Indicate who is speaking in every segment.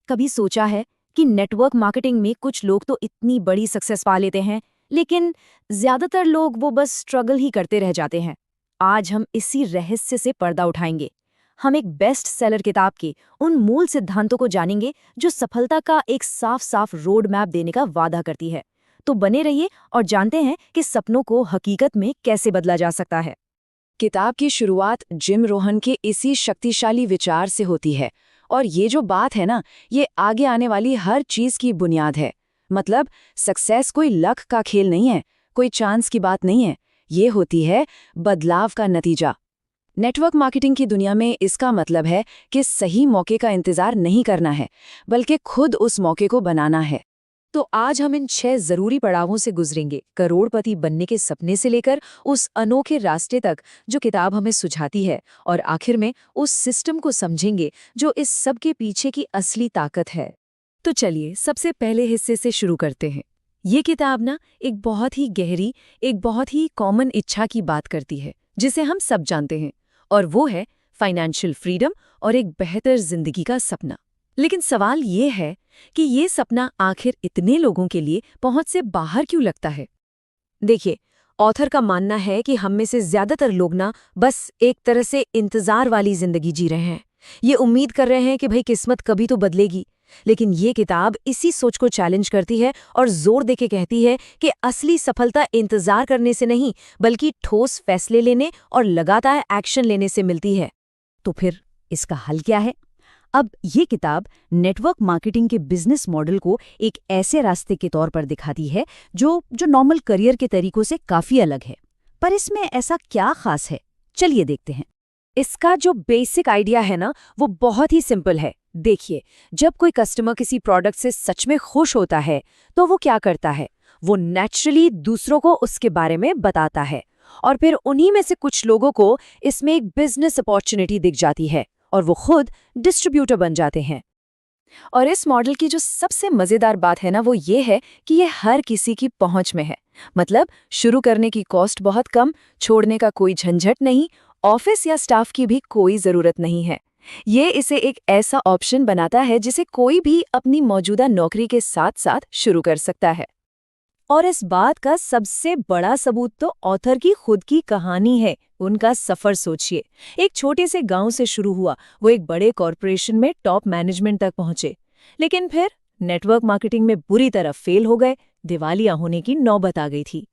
Speaker 1: कभी सोचा है कि नेटवर्क मार्केटिंग में कुछ लोग तो इतनी बड़ी सक्सेस पा लेते हैं, लेकिन ज्यादातर लोग वो बस स्ट्रगल ही करते रह जाते हैं। आज हम इसी रहस्य से पर्दा उठाएंगे। हम एक बेस्ट सेलर किताब के उन मूल सिद्धांतों को जानेंगे जो सफलता का एक साफ साफ रोड मैप देने का वादा करती है। तो बने रहिए और जानते हैं कि सपनों को हकीकत में कैसे बदला जा सकता है।
Speaker 2: किताब की शुरुआत जिम रोहन के इसी शक्तिशाली विचार से होती है, और ये जो बात है ना, ये आगे आने वाली हर चीज की बुनियाद है। मतलब सक्सेस कोई लक का खेल नहीं है, कोई चांस की बात नहीं है, ये होती है बदलाव का नतीजा। नेटवर्क मार्केटिंग की दुनिया में इसका मतलब है कि सही मौके का इंतजार नहीं करना है, बल्कि खुद उस मौके को बनाना है।
Speaker 1: तो आज हम इन 6 जरूरी पड़ावों से गुजरेंगे, करोड़पति बनने के सपने से लेकर उस अनोखे रास्ते तक जो किताब हमें सुझाती है, और आखिर में उस सिस्टम को समझेंगे जो इस सब के पीछे की असली ताकत है। तो चलिए सबसे पहले हिस्से से शुरू करते हैं। ये किताब ना एक बहुत ही गहरी, एक बहुत ही कॉमन इच्छा की बात करती है, जिसे हम सब जानते हैं, और वो है फाइनेंशियल फ्रीडम और एक बेहतर जिंदगी का सपना। लेकिन सवाल ये है कि ये सपना आखिर इतने लोगों के लिए पहुंच से बाहर क्यों लगता है। देखिए, ऑथर का मानना है कि हम में से ज्यादातर लोग ना बस एक तरह से इंतजार वाली जिंदगी जी रहे हैं। ये उम्मीद कर रहे हैं कि भाई किस्मत कभी तो बदलेगी। लेकिन ये किताब इसी सोच को चैलेंज करती है और जोर देके कहती है कि असली सफलता इंतजार करने से नहीं, बल्कि ठोस फैसले लेने और लगातार एक्शन लेने से मिलती है। तो फिर इसका हल क्या है? अब ये किताब नेटवर्क मार्केटिंग के बिजनेस मॉडल को एक ऐसे रास्ते के तौर पर दिखाती है जो नॉर्मल करियर के तरीकों से काफी अलग है। पर इसमें ऐसा क्या खास है, चलिए देखते हैं। इसका जो बेसिक आइडिया है ना, वो बहुत ही सिंपल है। देखिए, जब कोई कस्टमर किसी प्रोडक्ट से सच में खुश होता है तो वो क्या करता है? वो नेचुरली दूसरों को उसके बारे में बताता है, और फिर उन्हीं में से कुछ लोगों को इसमें एक बिजनेस अपॉर्चुनिटी दिख जाती है और वो खुद डिस्ट्रीब्यूटर बन जाते हैं। और इस मॉडल की जो सबसे मजेदार बात है ना, वो ये है कि ये हर किसी की पहुंच में है। मतलब शुरू करने की कॉस्ट बहुत कम, छोड़ने का कोई झंझट नहीं, ऑफिस या स्टाफ की भी कोई जरूरत नहीं है। ये इसे एक ऐसा ऑप्शन बनाता है जिसे कोई भी अपनी मौजूदा नौकरी के साथ साथ शुरू कर सकता है। और इस बात का सबसे बड़ा सबूत तो ऑथर की खुद की कहानी है। उनका सफर सोचिए, एक छोटे से गांव से शुरू हुआ, वो एक बड़े कॉरपोरेशन में टॉप मैनेजमेंट तक पहुंचे। लेकिन फिर नेटवर्क मार्केटिंग में बुरी तरह फेल हो गए, दिवालिया होने की नौबत आ गई थी।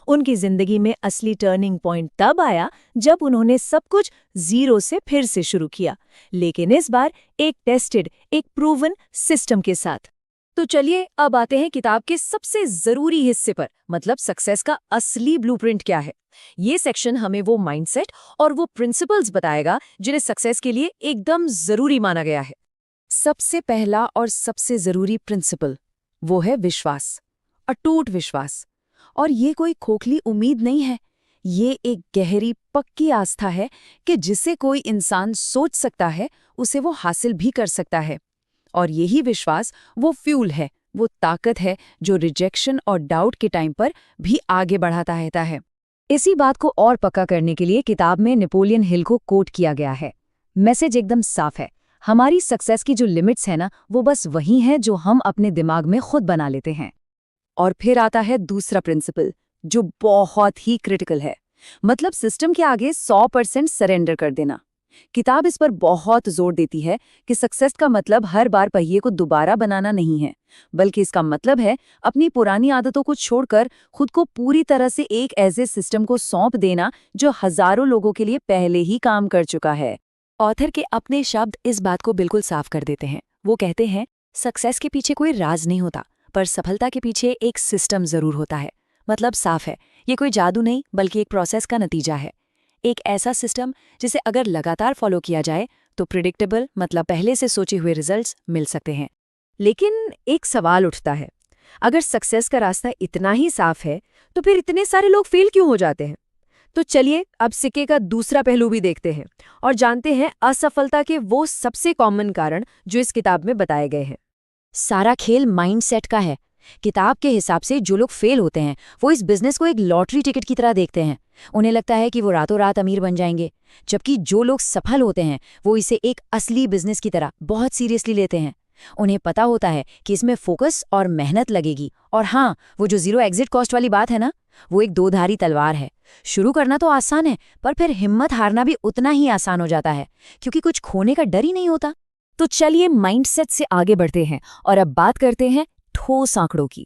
Speaker 1: उनकी जिंदगी में असली टर्निंग पॉइंट तब आया जब उन्होंने सब कुछ जीरो से फिर से शुरू किया, लेकिन इस बार एक टेस्टेड, एक प्रूवन सिस्टम के साथ। तो चलिए अब आते हैं किताब के सबसे जरूरी हिस्से पर, मतलब सक्सेस का असली ब्लूप्रिंट क्या है। ये सेक्शन हमें वो माइंडसेट और वो प्रिंसिपल्स बताएगा जिन्हें सक्सेस के लिए एकदम जरूरी माना गया है। सबसे पहला और सबसे जरूरी प्रिंसिपल वो है विश्वास, अटूट विश्वास। और ये कोई खोखली उम्मीद नहीं है, ये एक गहरी पक्की आस्था है कि जिसे कोई इंसान सोच सकता है उसे वो हासिल भी कर सकता है। और यही विश्वास वो फ्यूल है, वो ताकत है जो रिजेक्शन और डाउट के टाइम पर भी आगे बढ़ाता रहता है। इसी बात को और पक्का करने के लिए किताब में नेपोलियन हिल को कोट किया गया है। मैसेज एकदम साफ है, हमारी सक्सेस की जो लिमिट्स है ना, वो बस वही हैं जो हम अपने दिमाग में खुद बना लेते हैं। और फिर आता है दूसरा प्रिंसिपल जो बहुत ही क्रिटिकल है, मतलब सिस्टम के आगे 100% सरेंडर कर देना। किताब इस पर बहुत जोर देती है कि सक्सेस का मतलब हर बार पहिए को दोबारा बनाना नहीं है, बल्कि इसका मतलब है अपनी पुरानी आदतों को छोड़कर खुद को पूरी तरह से एक ऐसे सिस्टम को सौंप देना जो हजारों लोगों के लिए पहले ही काम कर चुका है। ऑथर के अपने शब्द इस बात को बिल्कुल साफ कर देते हैं। वो कहते हैं, सक्सेस के पीछे कोई राज नहीं होता, पर सफलता के पीछे एक सिस्टम जरूर होता है। मतलब साफ है, ये कोई जादू नहीं, बल्कि एक प्रोसेस का नतीजा है। एक ऐसा सिस्टम जिसे अगर लगातार फॉलो किया जाए तो प्रिडिक्टेबल, मतलब पहले से सोचे हुए रिजल्ट्स मिल सकते हैं। लेकिन एक सवाल उठता है, अगर सक्सेस का रास्ता इतना ही साफ है तो फिर इतने सारे लोग फेल क्यों हो जाते हैं? तो चलिए अब सिक्के का दूसरा पहलू भी देखते हैं और जानते हैं असफलता के वो सबसे कॉमन कारण जो इस किताब में बताए गए हैं। सारा खेल माइंडसेट का है। किताब के हिसाब से जो लोग फेल होते हैं वो इस बिजनेस को एक लॉटरी टिकट की तरह देखते हैं। उन्हें लगता है कि वो रातों रात अमीर बन जाएंगे, जबकि जो लोग सफल होते हैं वो इसे एक असली बिजनेस की तरह बहुत सीरियसली लेते हैं।
Speaker 2: उन्हें पता होता है कि इसमें फोकस और मेहनत लगेगी। और हाँ, वो जो जीरो एग्जिट कॉस्ट वाली बात है ना, वो एक दोधारी तलवार है। शुरू करना तो आसान है, पर फिर हिम्मत हारना भी उतना ही आसान हो जाता है, क्योंकि कुछ खोने का डर ही नहीं होता। तो चलिए माइंडसेट से आगे बढ़ते हैं और अब बात करते हैं ठोस आंकड़ों की।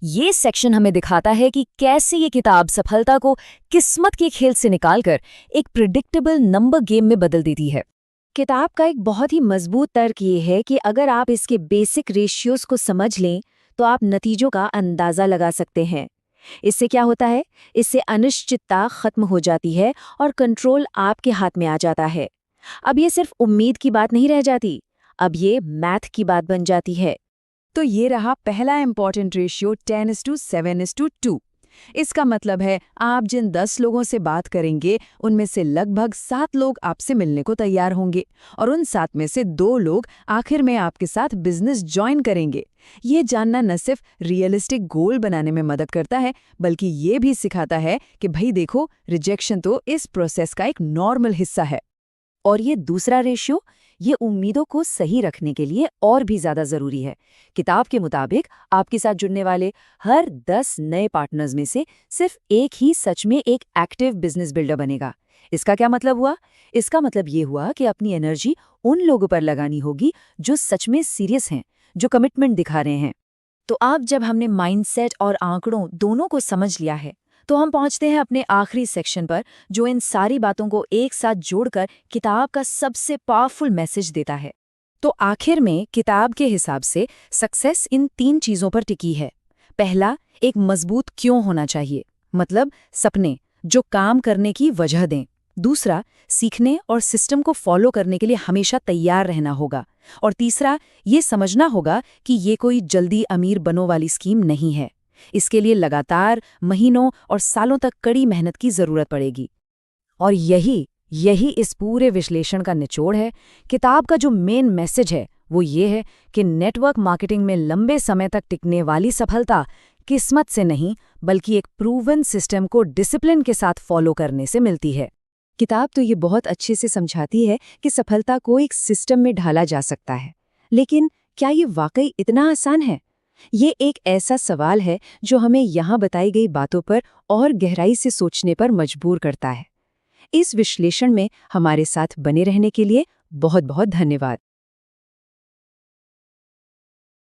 Speaker 2: ये सेक्शन हमें दिखाता है कि कैसे ये किताब सफलता को किस्मत के खेल से निकालकर एक प्रिडिक्टेबल नंबर गेम में बदल देती है। किताब का एक बहुत ही मजबूत तर्क ये है कि अगर आप इसके बेसिक रेशियोज को समझ लें तो आप नतीजों का अंदाजा लगा सकते हैं। इससे क्या होता है? इससे अनिश्चितता खत्म हो जाती है और कंट्रोल आपके हाथ में आ जाता है। अब ये सिर्फ उम्मीद की बात नहीं रह जाती, अब ये मैथ की बात बन जाती है।
Speaker 1: तो ये रहा पहला इंपॉर्टेंट रेशियो 10:7:2। इसका मतलब है आप जिन 10 लोगों से बात करेंगे उनमें से लगभग 7 लोग आपसे मिलने को तैयार होंगे और उन 7 में से 2 लोग आखिर में आपके साथ बिजनेस ज्वाइन करेंगे। ये जानना न सिर्फ रियलिस्टिक गोल बनाने में मदद करता है, बल्कि ये भी सिखाता है कि भाई देखो, रिजेक्शन तो इस प्रोसेस का एक नॉर्मल हिस्सा है।
Speaker 2: और ये दूसरा रेशियो, ये उम्मीदों को सही रखने के लिए और भी ज्यादा जरूरी है। किताब के मुताबिक आपके साथ जुड़ने वाले हर 10 नए पार्टनर्स में से सिर्फ एक ही सच में एक एक्टिव बिजनेस बिल्डर बनेगा। इसका क्या मतलब हुआ? इसका मतलब ये हुआ कि अपनी एनर्जी उन लोगों पर लगानी होगी जो सच में सीरियस हैं, जो कमिटमेंट दिखा रहे हैं। तो अब जब हमने माइंडसेट और आंकड़ों दोनों को समझ लिया है, तो हम पहुंचते हैं अपने आखिरी सेक्शन पर, जो इन सारी बातों को एक साथ जोड़कर किताब का सबसे पावरफुल मैसेज देता है। तो आखिर में किताब के हिसाब से सक्सेस इन 3 चीजों पर टिकी है। पहला, एक मजबूत क्यों होना चाहिए, मतलब सपने जो काम करने की वजह दें। दूसरा, सीखने और सिस्टम को फॉलो करने के लिए हमेशा तैयार रहना होगा। और तीसरा, ये समझना होगा कि ये कोई जल्दी अमीर बनो वाली स्कीम नहीं है। इसके लिए लगातार महीनों और सालों तक कड़ी मेहनत की जरूरत पड़ेगी। और यही इस पूरे विश्लेषण का निचोड़ है। किताब का जो मेन मैसेज है वो ये है कि नेटवर्क मार्केटिंग में लंबे समय तक टिकने वाली सफलता किस्मत से नहीं, बल्कि एक प्रूवन सिस्टम को डिसिप्लिन के साथ फॉलो करने से मिलती है।
Speaker 1: किताब तो ये बहुत अच्छे से समझाती है कि सफलता को एक सिस्टम में ढाला जा सकता है, लेकिन क्या ये वाकई इतना आसान है? ये एक ऐसा सवाल है जो हमें यहाँ बताई गई बातों पर और गहराई से सोचने पर मजबूर करता है। इस विश्लेषण में हमारे साथ बने रहने के लिए बहुत बहुत धन्यवाद।